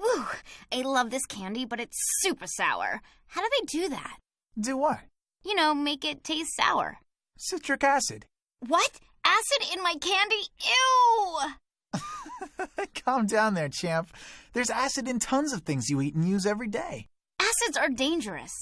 Ooh, I love this candy, but it's super sour. How do they do that? Do what? You know, make it taste sour. Citric acid. What? Acid in my candy? Ew! Calm down there, champ. There's acid in tons of things you eat and use every day. Acids are dangerous.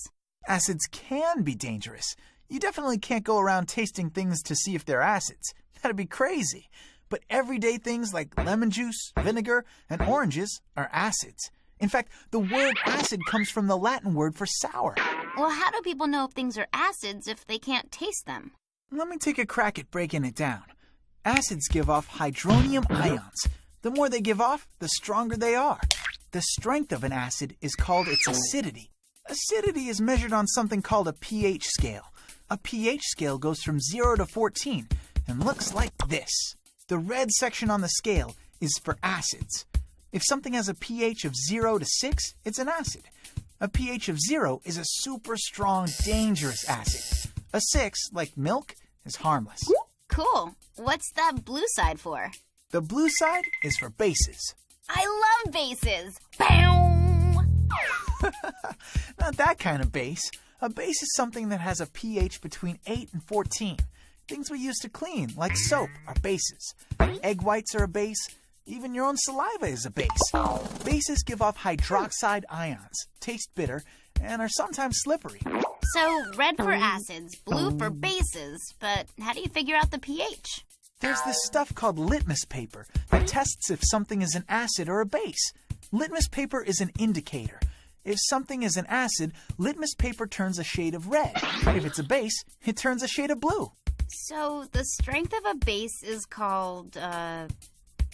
Acids can be dangerous. You definitely can't go around tasting things to see if they're acids. That'd be crazy. But everyday things like lemon juice, vinegar, and oranges are acids. In fact, the word acid comes from the Latin word for sour. Well, how do people know if things are acids if they can't taste them? Let me take a crack at breaking it down. Acids give off hydronium ions. The more they give off, the stronger they are. The strength of an acid is called its acidity. Acidity is measured on something called a pH scale. A pH scale goes from 0 to 14 and looks like this. The red section on the scale is for acids. If something has a pH of 0 to 6, it's an acid. A pH of 0 is a super strong, dangerous acid. A 6, like milk, is harmless. Cool. What's that blue side for? The blue side is for bases. I love bases. Bow! Not that kind of base. A base is something that has a pH between 8 and 14. Things we use to clean, like soap, are bases. Egg whites are a base. Even your own saliva is a base. Bases give off hydroxide ions, taste bitter, and are sometimes slippery. So, red for acids, blue for bases, but how do you figure out the pH? There's this stuff called litmus paper that tests if something is an acid or a base. Litmus paper is an indicator. If something is an acid, litmus paper turns a shade of red. If it's a base, it turns a shade of blue. So, the strength of a base is called,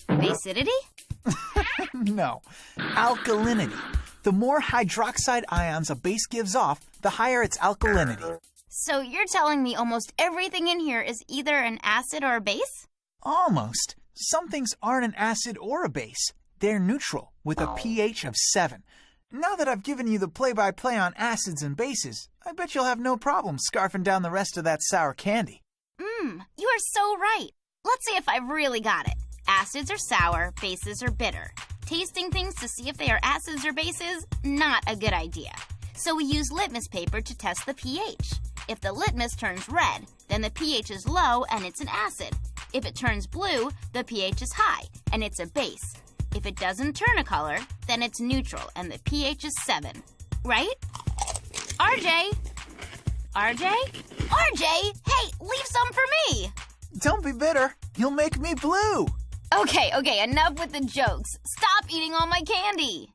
basidity? No, alkalinity. The more hydroxide ions a base gives off, the higher its alkalinity. So you're telling me almost everything in here is either an acid or a base? Almost. Some things aren't an acid or a base. They're neutral, with a pH of 7. Now that I've given you the play-by-play on acids and bases, I bet you'll have no problem scarfing down the rest of that sour candy. You are so right. Let's see if I really got it. Acids are sour, bases are bitter. Tasting things to see if they are acids or bases, not a good idea. So we use litmus paper to test the pH. If the litmus turns red, then the pH is low and it's an acid. If it turns blue, the pH is high and it's a base. If it doesn't turn a color, then it's neutral and the pH is 7. Right? RJ? RJ? RJ! Hey, leave some for me! Don't be bitter. You'll make me blue. Okay, enough with the jokes. Stop eating all my candy.